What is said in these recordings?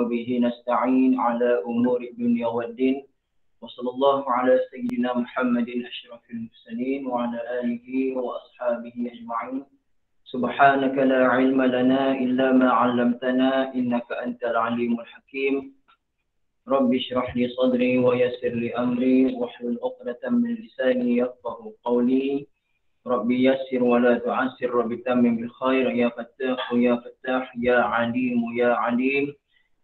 وبه نستعين على أمور الدنيا والدين وصلى الله على سيدنا محمد أشرف المرسلين وعلى آله وأصحابه أجمعين. سبحانك لا علم لنا إلا ما علمتنا إنك أنت العليم الحكيم. رب اشرح لي صدري ويسر لي أمري واحلل عقدة من لساني يفقهوا قولي. رب يسر ولا تعسر، رب تمم بالخير، يا فتاح يا فتاح، يا عليم يا عليم،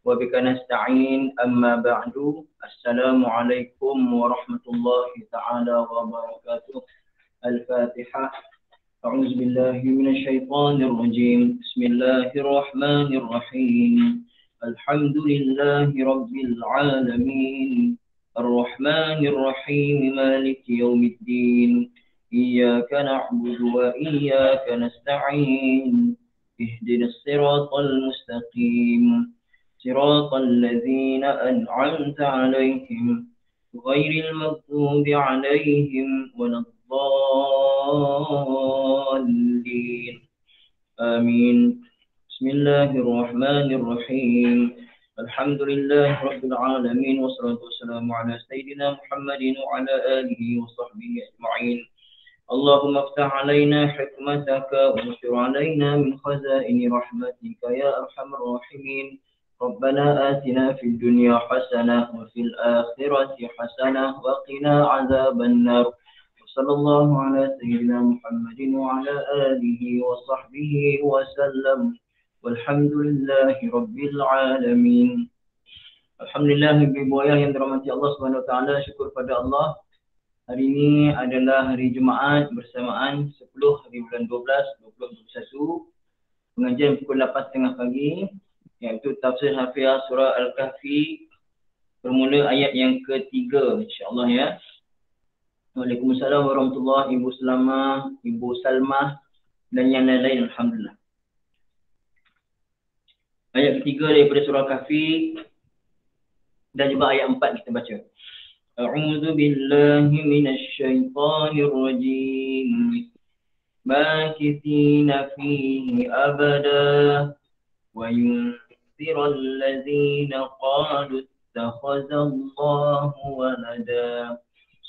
وبك نستعين. أما بعد، السلام عليكم ورحمة الله تعالى وبركاته. الفاتحة. أعوذ بالله من الشيطان الرجيم. بسم الله الرحمن الرحيم. الحمد لله رب العالمين الرحمن الرحيم مالك يوم الدين إياك نعبد وإياك نستعين اهدنا الصراط المستقيم صراط الذين أنعمت عليهم غير المغضوب عليهم ولا الضالين آمين. بسم الله الرحمن الرحيم. الحمد لله رب العالمين والصلاة والسلام على سيدنا محمد وعلى آله وصحبه أجمعين. اللهم افتح علينا حكمتك وانشر علينا من خزائن رحمتك يا أرحم الراحمين. ربنا آتنا في الدنيا حسنة وفي الآخرة حسنة وقنا عذاب النار. وصلى الله على سيدنا محمد وعلى آله وصحبه وسلم. والحمد لله رب العالمين. Alhamdulillah, ibu ayah yang dirahmati Allah Subhanahu Wa Taala, syukur pada Allah. Hari ini adalah hari Jumaat bersamaan 10 hari bulan 12 2021. Pengajian pukul 8.30 pagi, iaitu tafsir Hafizah surah Al-Kahfi bermula ayat yang ketiga, insya-Allah ya. Waalaikumsalam warahmatullahi, Ibu Salma, Ibu Salmah dan yang lain-lain, alhamdulillah. Ayat ketiga daripada surah Kahfi dan juga ayat 4 kita baca. A'udzu billahi minasy syaithanir rajim. Makithina fihi abada wa yunzirul ladzina qalu ittakhadallahu walada.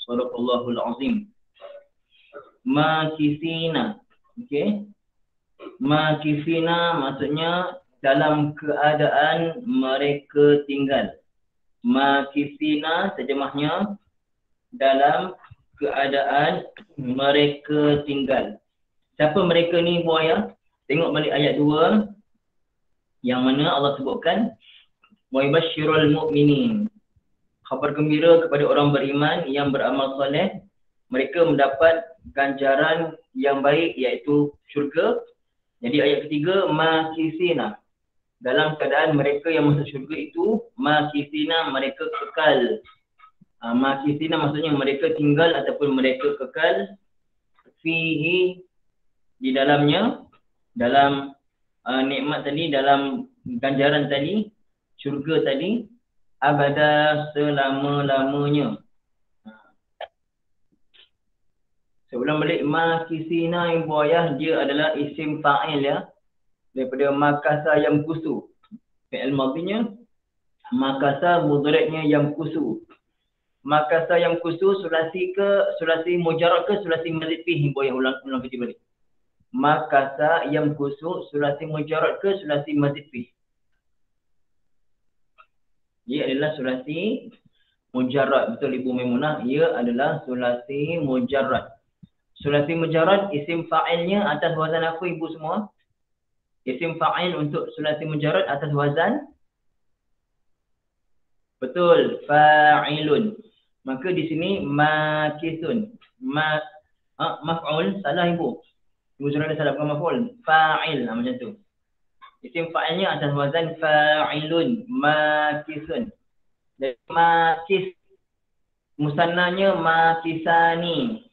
Shadaqallahul azim. Makithina, okey. Makithina maksudnya dalam keadaan mereka tinggal. Makithina terjemahnya dalam keadaan mereka tinggal. Siapa mereka ni buaya? Tengok balik ayat 2 yang mana Allah sebutkan wa yubashshirul mu'minin. Khabar gembira kepada orang beriman yang beramal soleh, mereka mendapat ganjaran yang baik iaitu syurga. Jadi ayat ketiga makithina, dalam keadaan mereka yang masuk syurga itu, makithina mereka kekal. Makithina maksudnya mereka tinggal ataupun mereka kekal. Fihi, di dalamnya, dalam nikmat tadi, dalam ganjaran tadi, syurga tadi, abada, selama-lamanya. Sebelum balik, makithina ibu ayah, dia adalah isim fa'il ya, daripada makasa yang kusu. Fi'il madhinya makasa, mudhari'nya yang kusu. Makasa yang kusu sulasi ke sulasi mujarrad ke sulasi mazid fihi? Boleh ulang kecil balik. Makasa yang kusu sulasi mujarrad ke sulasi mazid fihi? Ia adalah sulasi mujarrad. Betul Ibu Maimunah, ia adalah sulasi mujarrad. Sulasi mujarrad isim fa'ilnya atas wazan apa ibu semua? Isim fa'il untuk sulasi mujarrad atas wazan? Betul, fa'ilun. Maka di sini makithun. Maf'ul, salah ibu. Ibu sudah ada salah, bukan maf'ul. Fa'il, macam tu. Isim fa'ilnya atas wazan fa'ilun, makithun. Dan makith, musannanya makithani.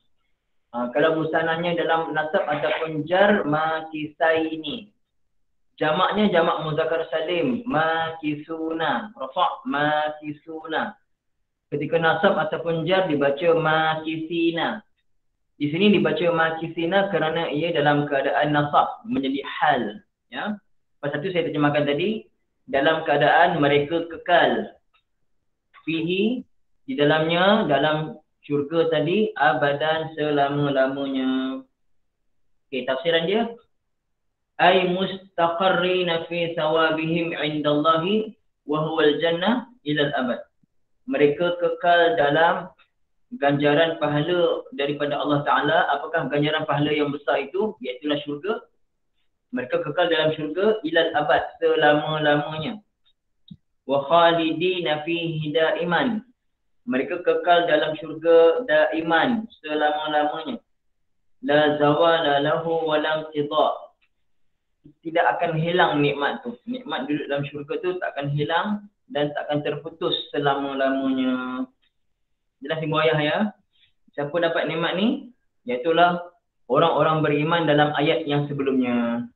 Kalau musannanya dalam nasab ataupun jar, makithaini. Jamaknya jamak muzakkar salim, makithuna. Rafa' makithuna. Ketika nasab ataupun jar dibaca makithina. Di sini dibaca makithina kerana ia dalam keadaan nasab, menjadi hal. Ya. Pasal itu saya terjemahkan tadi, dalam keadaan mereka kekal. Fihi, di dalamnya, dalam syurga tadi, abadan selama-lamanya. Okey, tafsiran dia. Ay mustaqarrina fi thawabihim indallahi wa huwal jannah ilal abad. Mereka kekal dalam ganjaran pahala daripada Allah Ta'ala. Apakah ganjaran pahala yang besar itu? Iaitulah syurga. Mereka kekal dalam syurga ilal abad, selama-lamanya. Wa khalidina fihi daiman. Mereka kekal dalam syurga daiman, selama-lamanya. La zawala lahu wa lam qida. Tidak akan hilang nikmat tu. Nikmat duduk dalam syurga tu tak akan hilang dan tak akan terputus selama-lamanya. Jelas ibu ayah ya. Siapa dapat nikmat ni? Iaitulah orang-orang beriman dalam ayat yang sebelumnya.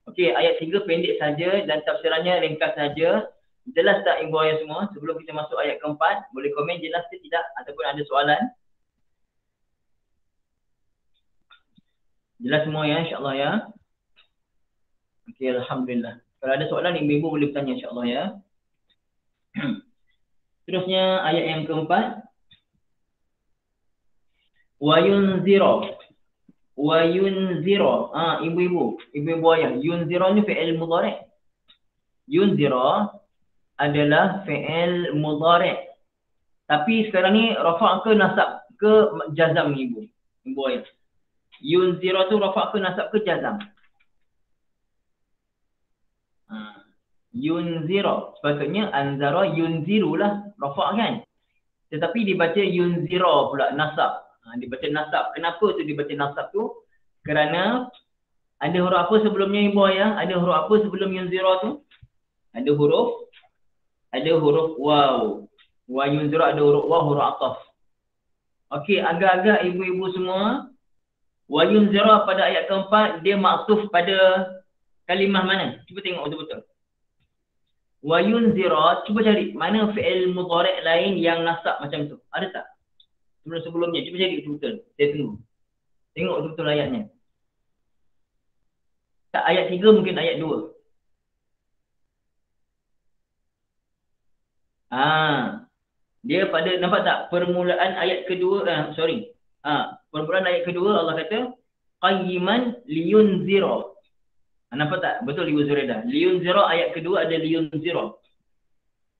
Okey, ayat 3 pendek saja dan tafsirannya ringkas saja. Jelas tak ibu ayah semua? Sebelum kita masuk ayat keempat, boleh komen jelas ke tidak ataupun ada soalan? Jelas semua ya, insya-Allah ya. Okey, alhamdulillah. Kalau ada soalan ibu-ibu boleh bertanya insya-Allah ya. Terusnya ayat yang keempat. Wa yunzira. Wa yunzira. Ibu-ibu ayah, yunzira ni fi'il mudhari'. Yunzira adalah fi'il mudhari'. Tapi sekarang ni rafa' ke nasab ke jazam ni ibu ayah? Yunzira tu rafa' ke nasab ke jazam? Yunzira. Sepatutnya anzara yunziru lah, rafa' kan? Tetapi dibaca yunzira pula, nasab. Dibaca nasab. Kenapa tu dibaca nasab tu? Kerana ada huruf apa sebelumnya ibu ayah? Ada huruf apa sebelum yunzira tu? Ada huruf waw. Wa yunzira ada huruf waw, huruf ataf. Okey, agak-agak ibu-ibu semua, wa yunzira pada ayat keempat dia maktuf pada kalimah mana? Cuba tengok betul-betul. Wa yunzira, cuba cari mana fi'il mudhari' lain yang nasab macam tu. Ada tak? Sebelum-sebelumnya, cuba cari betul-betul. Saya tunggu. Tengok betul-betul ayatnya. Tak, ayat 3 mungkin ayat 2. Dia pada, nampak tak? Permulaan ayat kedua, permulaan ayat kedua Allah kata qayyiman liyunzira. Nampak tak? Betul ibu Zuraida. Liyunzira ayat kedua ada liyunzira.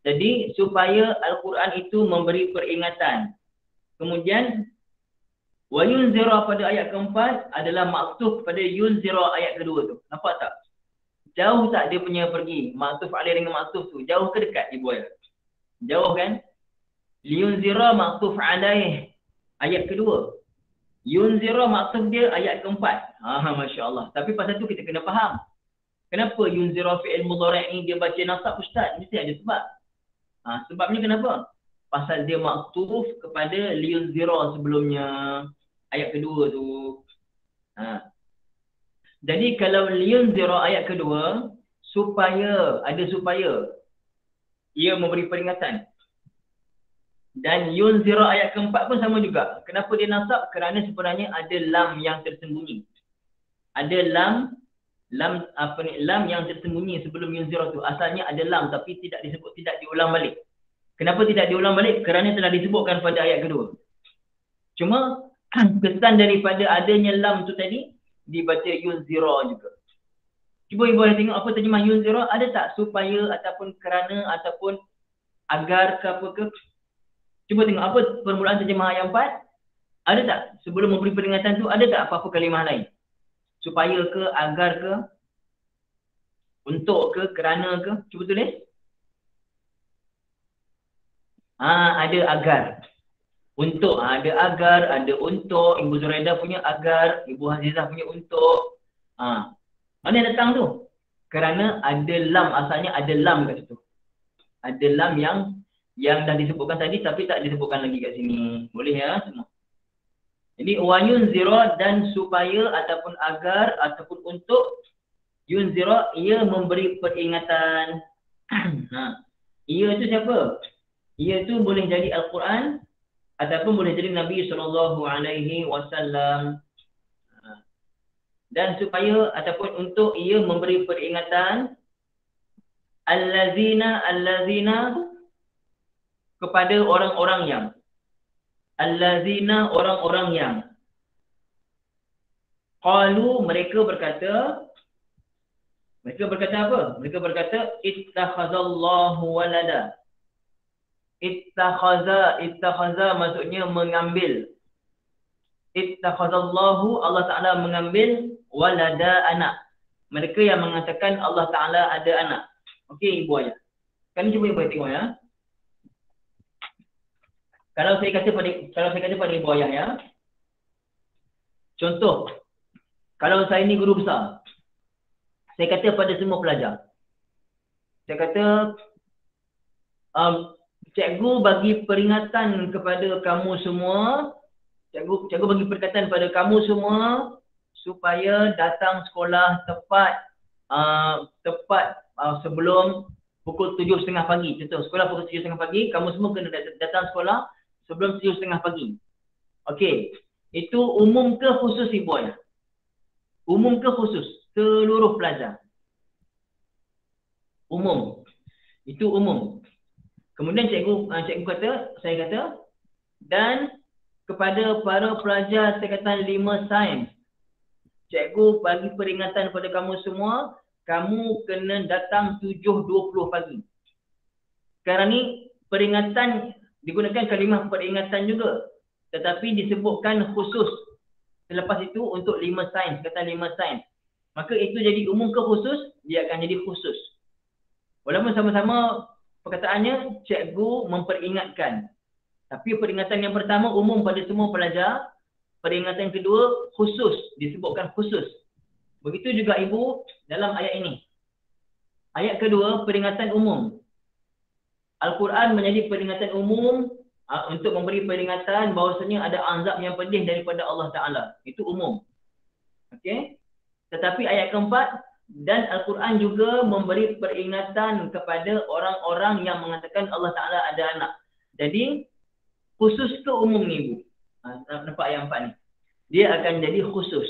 Jadi supaya Al-Quran itu memberi peringatan. Kemudian wa yunzira pada ayat keempat adalah maktuf pada yunzira ayat kedua tu. Nampak tak? Jauh tak dia punya pergi? Maktuf alaih dengan maktuf tu. Jauh ke dekat ibu ayah? Jauh kan? Liyunzira maktuf alaih ayat kedua. Yunzira maksud dia ayat keempat. Masya Allah. Tapi pasal tu kita kena faham. Kenapa yunzira fi'il mudhari' ni dia baca nasab ustaz? Mesti ada sebab. Sebabnya kenapa? Pasal dia maktuf kepada liyunzira sebelumnya. Ayat kedua tu. Jadi kalau liyunzira ayat kedua, supaya ia memberi peringatan. Dan yunzira ayat keempat pun sama juga. Kenapa dia nasab? Kerana sebenarnya ada lam yang tersembunyi. Ada lam yang tersembunyi sebelum yunzira tu. Asalnya ada lam tapi tidak disebut, tidak diulang balik. Kenapa tidak diulang balik? Kerana telah disebutkan pada ayat kedua. Cuma kesan daripada adanya lam tu tadi dibaca yunzira juga. Cuba ibu boleh tengok apa terjemah yunzira, ada tak supaya ataupun kerana ataupun agar ke apa ke? Cuba tengok apa permulaan terjemah ayat 4. Ada tak? Sebelum memberi peringatan tu, ada tak apa-apa kalimah lain? Supaya ke, agar ke, untuk ke, kerana ke? Cuba tulis. Ada agar. Untuk, ada agar, ada untuk. Ibu Zuraida punya agar, Ibu Hazizah punya untuk. Mana yang datang tu? Kerana ada lam, asalnya ada lam kat situ. Ada lam yang dah disebutkan tadi tapi tak disebutkan lagi kat sini. Boleh ya semua. Jadi wa yunzira dan supaya ataupun agar ataupun untuk yunzira ia memberi peringatan. Ia tu siapa? Ia tu boleh jadi Al-Quran ataupun boleh jadi Nabi SAW. Dan supaya ataupun untuk ia memberi peringatan Allazina kepada orang-orang yang. Allazina orang-orang yang. Qalu mereka berkata apa? Mereka berkata ittakhazallahu walada. Ittakhaza maksudnya mengambil. Ittakhazallahu Allah Ta'ala mengambil walada anak. Mereka yang mengatakan Allah Ta'ala ada anak. Okey ibu ayah. Kan cuba ibu ayah tengok ya. Kalau saya kata pada ibu ayah ya. Contoh, kalau saya ni guru besar. Saya kata pada semua pelajar. Saya kata cikgu bagi peringatan kepada kamu semua. Cikgu bagi peringatan pada kamu semua supaya datang sekolah tepat sebelum pukul 7.30 pagi. Contoh, sekolah pukul 7.30 pagi, kamu semua kena datang sekolah sebelum 7.30 pagi. Okey. Itu umum ke khusus ibu ayah? Umum ke khusus? Seluruh pelajar. Umum. Itu umum. Kemudian saya kata, dan kepada para pelajar tingkatan 5 sains, cikgu bagi peringatan pada kamu semua, kamu kena datang 7.20 pagi. Sekarang ni peringatan, digunakan kalimah peringatan juga. Tetapi disebutkan khusus. Selepas itu untuk 5 sains, kata 5 sains. Maka itu jadi umum ke khusus? Dia akan jadi khusus. Walaupun sama-sama perkataannya, cikgu memperingatkan. Tapi peringatan yang pertama umum pada semua pelajar. Peringatan kedua khusus, disebutkan khusus. Begitu juga ibu dalam ayat ini. Ayat kedua peringatan umum. Al-Quran menjadi peringatan umum untuk memberi peringatan bahawasanya ada azab yang pedih daripada Allah Ta'ala. Itu umum. Okey. Tetapi ayat keempat, dan Al-Quran juga memberi peringatan kepada orang-orang yang mengatakan Allah Ta'ala ada anak. Jadi khusus ke umum ni ibu? Nampak ayat 4 ni. Dia akan jadi khusus.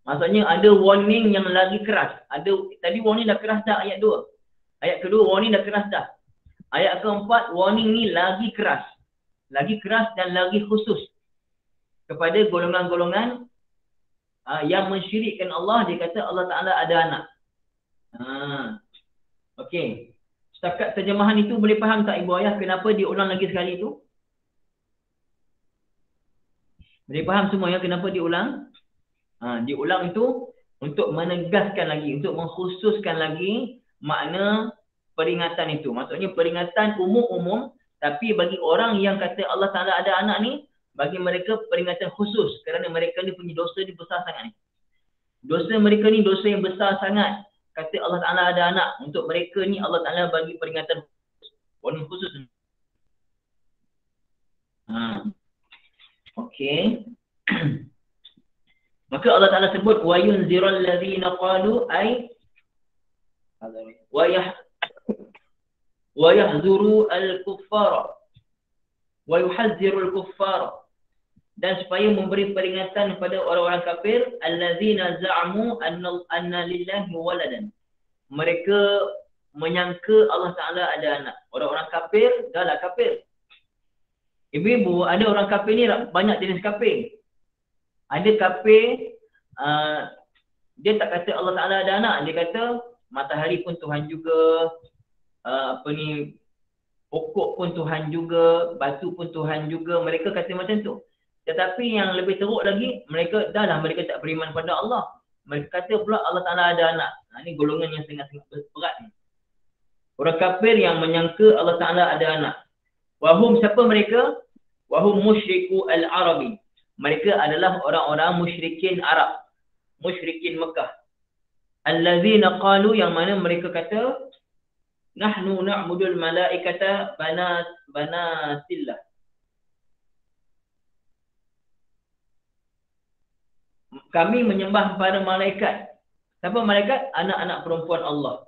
Maksudnya ada warning yang lagi keras. Tadi warning dah keras dah ayat 2. Ayat kedua warning dah keras dah. Ayat keempat warning ni lagi keras. Lagi keras dan lagi khusus. Kepada golongan-golongan yang mensyirikkan Allah. Dia kata Allah Ta'ala ada anak. Okey. Setakat terjemahan itu boleh faham tak ibu ayah kenapa diulang lagi sekali itu? Boleh faham semua ya kenapa diulang? Diulang itu untuk menegaskan lagi, untuk mengkhususkan lagi makna peringatan itu. Maksudnya peringatan umum-umum, tapi bagi orang yang kata Allah Ta'ala ada anak ni, bagi mereka peringatan khusus kerana mereka ni punya dosa ni besar sangat ni. Dosa mereka ni dosa yang besar sangat. Kata Allah Ta'ala ada anak, untuk mereka ni Allah Ta'ala bagi peringatan khusus. Okey. Maka Allah Ta'ala sebut wa yunzirul ladzina qalu ay wa yahzuru al-kuffara wa yuhazziru al-kuffara, dan supaya memberi peringatan kepada orang-orang kafir alladzina za'amu anna lillahi waladan. Mereka menyangka Allah Ta'ala ada anak. Orang-orang kafir dahlah kafir. Ibu-ibu, ada orang kafir ni banyak jenis kafir. Ada kafir dia tak kata Allah Ta'ala ada anak, dia kata matahari pun Tuhan juga, pokok pun Tuhan juga, batu pun Tuhan juga. Mereka kata macam tu. Tetapi yang lebih teruk lagi, mereka tak beriman pada Allah. Mereka kata pula Allah Ta'ala ada anak. Ini golongan yang sangat-sangat berat ni. Orang kafir yang menyangka Allah Ta'ala ada anak. Wahum, siapa mereka? Wahum musyriku al-Arabi. Mereka adalah orang-orang musyrikin Arab. Musyrikin Mekah. Allazina qalu, yang mana mereka kata, nahnu na'budul malaikata banatillah. Kami menyembah pada malaikat. Siapa malaikat? Anak-anak perempuan Allah.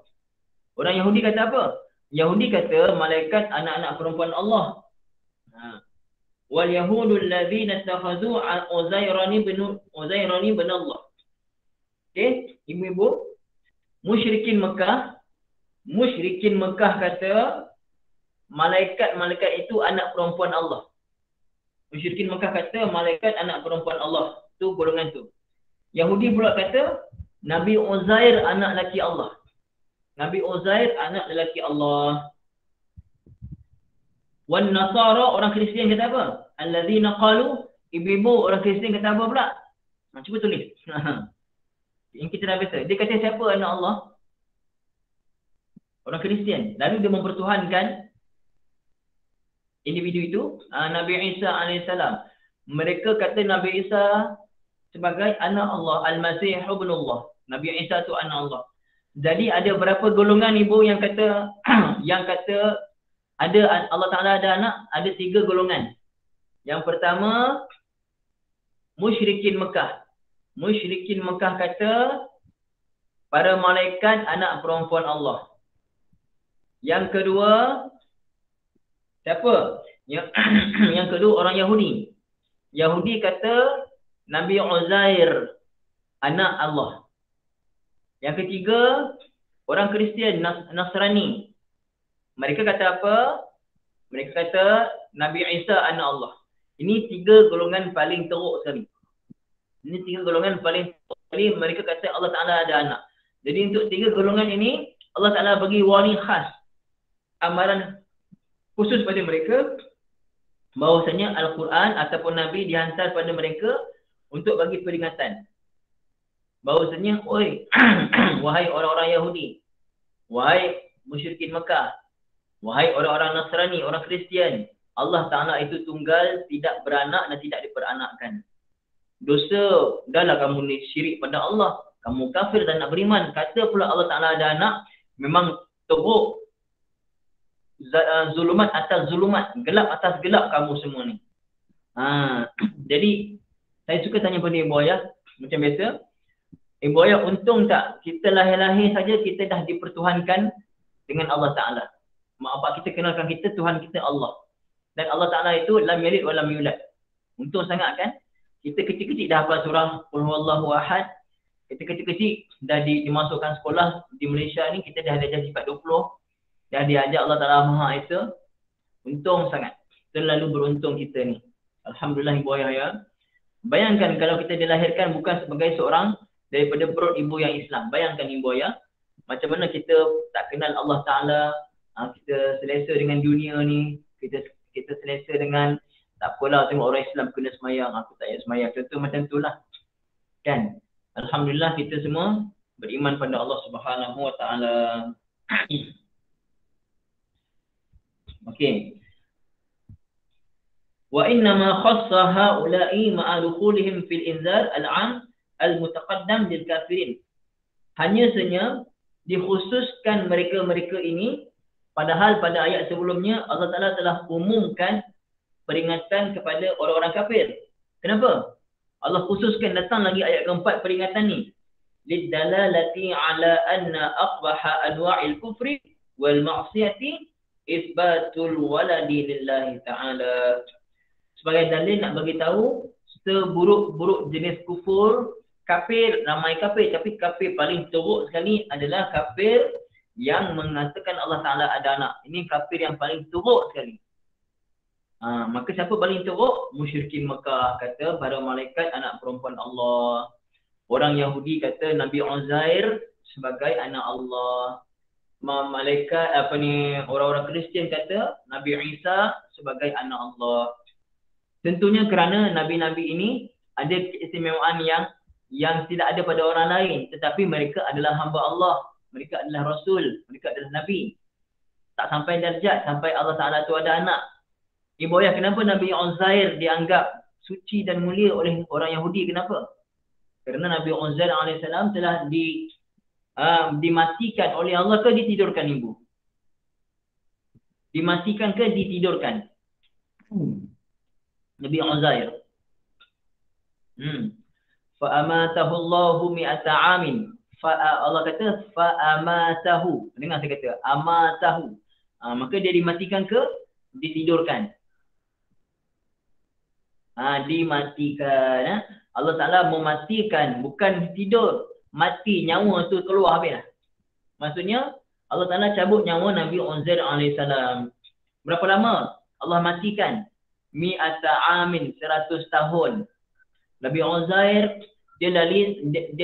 Orang Yahudi kata apa? Yahudi kata malaikat anak-anak perempuan Allah. Wal yahudul ladzina ittakhadhu Uzairani bin Allah. Okey, ibu-ibu, musyrikin Mekah Musyrikin Mekah kata malaikat-malaikat itu anak perempuan Allah. Musyrikin Mekah kata malaikat anak perempuan Allah. Tu golongan tu. Yahudi pula kata Nabi Uzair anak lelaki Allah. Nabi Uzair anak lelaki Allah. Wan Nasara orang Kristian kata apa? Allazina qalu, ibu-ibu orang Kristian kata apa pula? Cuba tulis. Yang kita dah biasa. Dia kata siapa anak Allah? Orang Kristian. Lalu dia mempertuhankan individu itu, Nabi Isa alaihissalam. Mereka kata Nabi Isa sebagai anak Allah, Al-Masih ibnullah. Nabi Isa tu anak Allah. Jadi ada berapa golongan ibu yang kata yang kata ada Allah Taala ada anak? Ada 3 golongan. Yang pertama musyrikin Mekah. Musyrikin Mekah kata para malaikat anak perempuan Allah. Yang kedua siapa? Yang kedua orang Yahudi. Yahudi kata Nabi Uzair anak Allah. Yang ketiga orang Kristian Nasrani. Mereka kata apa? Mereka kata Nabi Isa anak Allah. Ini 3 golongan paling teruk sekali. Ini 3 golongan paling teruk sekali. Mereka kata Allah Ta'ala ada anak. Jadi untuk 3 golongan ini Allah Ta'ala bagi warning khas. Amaran khusus pada mereka. Bahawasanya Al-Quran ataupun Nabi dihantar pada mereka untuk bagi peringatan. Bahawasanya, wahai orang-orang Yahudi, wahai musyrikin Mekah, wahai orang-orang Nasrani, orang Kristian, Allah Ta'ala itu tunggal, tidak beranak dan tidak diperanakkan. Dosa, dahlah kamu ni syirik pada Allah, kamu kafir dan nak beriman. Kata pula Allah Ta'ala ada anak, memang teruk. Zulumat atas zulumat, gelap atas gelap kamu semua ni. Jadi, saya suka tanya pada Ibu Ayah, macam biasa. Ibu Ayah, untung tak kita lahir-lahir saja kita dah dipertuhankan dengan Allah Ta'ala. Mak bapak kita kenalkan kita Tuhan kita Allah. Dan Allah Ta'ala itu lam yalid wa lam yulad. Untung sangat kan? Kita kecil-kecil dah hafal surah Qul huwallahu ahad. Kita kecil-kecil dah dimasukkan sekolah di Malaysia ni, kita dah ada sifat 20. Dah diajak Allah Ta'ala Maha Esa. Untung sangat. Terlalu beruntung kita ni. Alhamdulillah Ibu Ayah ya. Bayangkan kalau kita dilahirkan bukan sebagai seorang daripada perut ibu yang Islam. Bayangkan Ibu Ayah, macam mana kita tak kenal Allah Ta'ala. Kita selesa dengan dunia ni, kita selesa dengan tak apalah tengok orang Islam kena semayang, aku tak payah semayang. Contoh macam itulah. Kan? Alhamdulillah kita semua beriman pada Allah Subhanahu Wa Ta'ala. Okey. Wa innama khassa haula'i ma'a dukhulihim fil inzar al-'am al-mutaqaddam lil kafirin. Hanya saja dikhususkan mereka-mereka ini, padahal pada ayat sebelumnya Allah Ta'ala telah umumkan peringatan kepada orang-orang kafir. Kenapa? Allah khususkan datang lagi ayat keempat peringatan ni. Lidalalati ala anna aqbaha anwa'il kufri wal ma'siyati isbatul waladi lillahi ta'ala. Sebagai dalil nak bagi tahu seburuk-buruk jenis kufur, kafir, ramai kafir, tapi kafir paling teruk sekali adalah kafir yang mengatakan Allah Ta'ala ada anak. Ini kafir yang paling teruk sekali. Maka siapa paling teruk? Musyrikin Mekah kata para malaikat anak perempuan Allah. Orang Yahudi kata Nabi Uzair sebagai anak Allah. Malaikat orang-orang Kristian kata Nabi Isa sebagai anak Allah. Tentunya kerana nabi-nabi ini ada keistimewaan yang tidak ada pada orang lain, tetapi mereka adalah hamba Allah. Mereka adalah Rasul, mereka adalah Nabi. Tak sampai darjat sampai Allah Ta'ala tu ada anak. Ibu Ayah, kenapa Nabi Uzair dianggap suci dan mulia oleh orang Yahudi? Kenapa? Kerana Nabi Uzair AS telah dimatikan oleh Allah ke ditidurkan ibu? Dimatikan ke ditidurkan? Nabi Uzair. Fa'amatahu Allahu mi'ata amin. Allah kata fa'amatahu. Dengar saya kata amatahu. Maka dia dimatikan ke ditidurkan? Dimatikan. Allah Ta'ala mematikan, bukan tidur. Mati, nyawa tu keluar habis lah. Maksudnya Allah Ta'ala cabut nyawa Nabi Uzair alaihissalam. Berapa lama Allah matikan? Mi'ata amin, 100 tahun. Nabi Uzair dia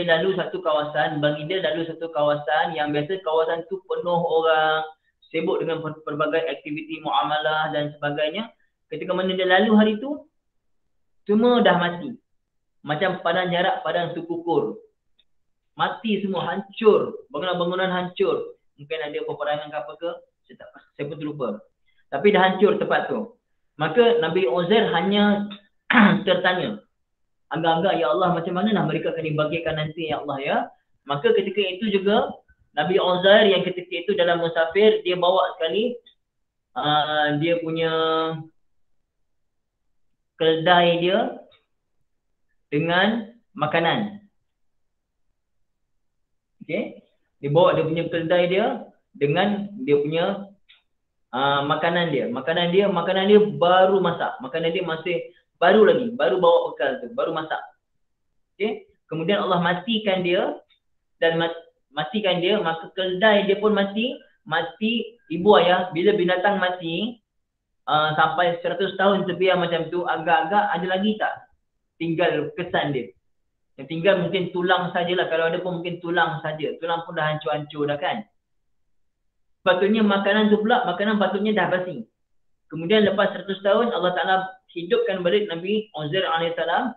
lalu satu kawasan, bagi dia lalu satu kawasan yang biasa kawasan tu penuh orang, sibuk dengan pelbagai aktiviti muamalah dan sebagainya. Ketika mana dia lalu hari tu, semua dah mati. Macam padang jarak, padang sukukur. Mati semua, hancur. Bangunan-bangunan hancur. Mungkin ada peperangan ke apa ke, saya pun terlupa. Tapi dah hancur tempat tu. Maka Nabi Uzair hanya tertanya, agak-agak, ya Allah, macam mana lah mereka akan dibagikan nanti, ya Allah ya. Maka ketika itu juga Nabi Uzair yang ketika itu dalam musafir, dia bawa sekali dia punya keldai dia dengan makanan. Okey, dia bawa dia punya keldai dia dengan dia punya makanan dia. Makanan dia baru masak. Makanan dia masih baru lagi, baru bawa bekal tu, baru masak. Okey, kemudian Allah matikan dia dan matikan dia, maka keldai dia pun mati. Mati ibu ayah, bila binatang mati sampai 100 tahun terbiar macam tu, agak-agak ada lagi tak tinggal kesan dia. Yang tinggal mungkin tulang sajalah. Kalau ada pun mungkin tulang saja. Tulang pun dah hancur-hancur dah kan. Patutnya makanan tu pula, makanan patutnya dah basi. Kemudian lepas 100 tahun Allah Ta'ala hidupkan balik Nabi Uzair alaihissalam.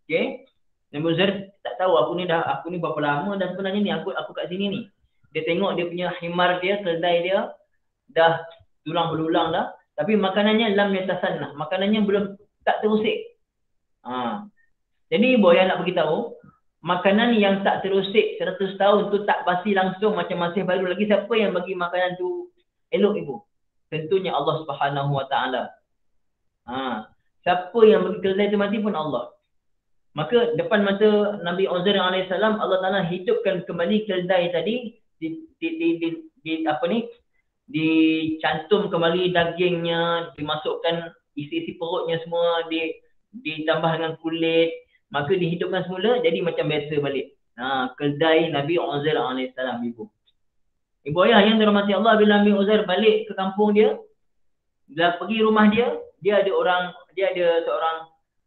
Okey. Nabi Uzair tak tahu aku ni berapa lama dah sebenarnya ni aku kat sini ni. Dia tengok dia punya himar dia, keldai dia dah tulang belulang dah, tapi makanannya lam yatasannah. Makanannya belum tak terusik. Jadi ibu ayah nak beritahu, makanan yang tak terusik 100 tahun tu tak basi langsung macam masih baru lagi. Siapa yang bagi makanan tu elok ibu? Tentunya Allah Subhanahu Wa Taala. Siapa yang bagi keldai tu mati pun Allah. Maka depan mata Nabi Uzair alaihissalam, Allah Taala hidupkan kembali keldai tadi, dicantum kembali dagingnya, dimasukkan isi-isi perutnya semua, ditambah dengan kulit, maka dihidupkan semula jadi macam biasa balik. Keldai Nabi Uzair alaihissalam ibu. Ibu ayah yang dirahmati Allah, bila Nabi Uzair balik ke kampung dia, bila pergi rumah dia, dia ada seorang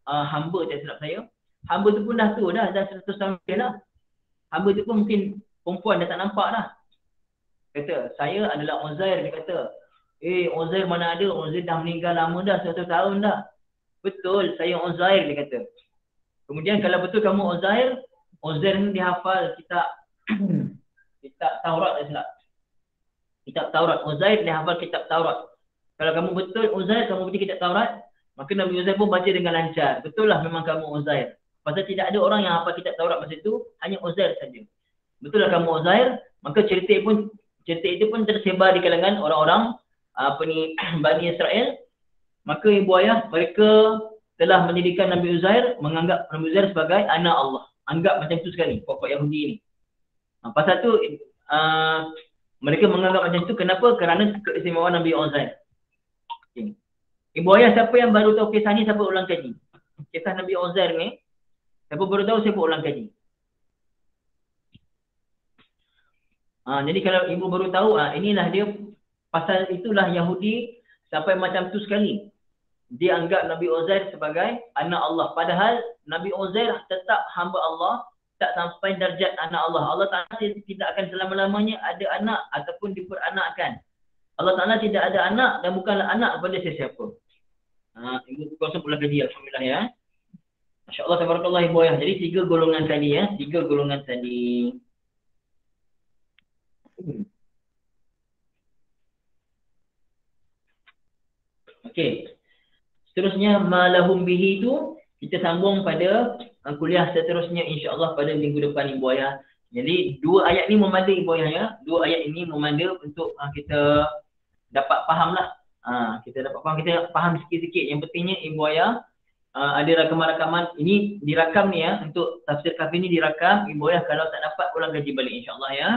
hamba, tak silap saya. Hamba tu pun dah tua dah 100 tahun dah. Hamba tu pun mungkin perempuan dah tak nampak dah. Kata, saya adalah Uzair, dia kata. Uzair mana ada, Uzair dah meninggal lama dah, 100 tahun dah. Betul, saya Uzair, dia kata. Kemudian kalau betul kamu Uzair ni dihafal kitab Taurat, tak silap. Kitab Taurat, Uzair dihafal kitab Taurat. Kalau kamu betul Uzair, kamu betul kitab Taurat, maka Nabi Uzair pun baca dengan lancar. Betul lah memang kamu Uzair. Pasal tidak ada orang yang hafal kitab Taurat masa itu, hanya Uzair saja. Betul lah kamu Uzair, maka cerita itu pun tersebar di kalangan orang-orang Bani Israel. Maka ibu ayah mereka telah menjadikan Nabi Uzair, menganggap Nabi Uzair sebagai anak Allah. Anggap macam tu sekali pokok Yahudi ni. Pasal tu mereka menganggap macam tu. Kenapa? Kerana keistimewaan Nabi Uzair. Okay. Ibu ayah, siapa yang baru tahu kisah ni, siapa ulang kaji? Kisah Nabi Uzair ni, siapa baru tahu, siapa ulang kaji? Jadi kalau ibu baru tahu, inilah dia, pasal itulah Yahudi sampai macam tu sekali. Dia anggap Nabi Uzair sebagai anak Allah. Padahal Nabi Uzair tetap hamba Allah, tak sampai darjat anak Allah. Allah Ta'ala tidak akan selama-lamanya ada anak ataupun diperanakkan. Allah Ta'ala tidak ada anak dan bukanlah anak kepada sesiapa. Ibu kuasa pula kaji, alhamdulillah ya. Masya Allah, tabarakallah ibu ayah. Jadi 3 golongan tadi ya. 3 golongan tadi. Okey. Seterusnya malahum bihi itu kita sambung pada kuliah seterusnya insya-Allah pada minggu depan ibu ayah. Jadi 2 ayat ni memadai ibu ayah ya. 2 ayat ini memadai untuk kita dapat fahamlah. Kita dapat faham, kita faham sikit-sikit. Yang pentingnya ibu ayah ada rakaman-rakaman ini dirakam ni ya, untuk tafsir kafi ni dirakam. Ibu ayah kalau tak dapat ulang kaji balik insya-Allah ya.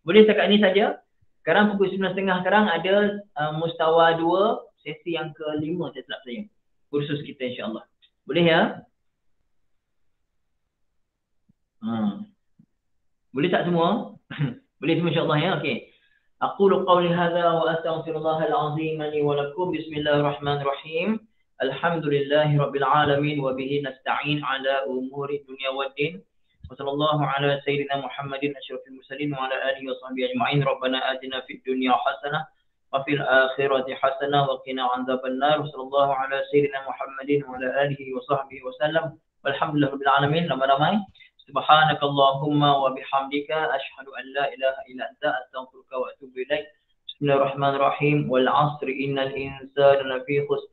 Boleh setakat ini saja. Sekarang pukul 9.30 sekarang ada mustawa 2 sesi yang ke-5 saya silap saya. Kursus kita insya-Allah. Boleh ya? Boleh tak semua? Boleh semua insya-Allah ya. Okey. أقول قولي هذا وأستغفر الله العظيم لي ولكم. بسم الله الرحمن الرحيم. الحمد لله رب العالمين وبه نستعين على أمور الدنيا والدين. وصلى الله على سيدنا محمد أشرف المرسلين وعلى آله وصحبه أجمعين. ربنا آتنا في الدنيا حسنة وفي الآخرة حسنة وقنا عذاب النار. وصلى الله على سيدنا محمد وعلى آله وصحبه وسلم والحمد لله رب العالمين. Ramai-ramai. Subhanakallahumma wa bihamdika asyhadu an la ilaha illa anta astaghfiruka wa atubu ilaik. Bismillahirrahmanirrahim. Wal 'asri innal insana lafi khusr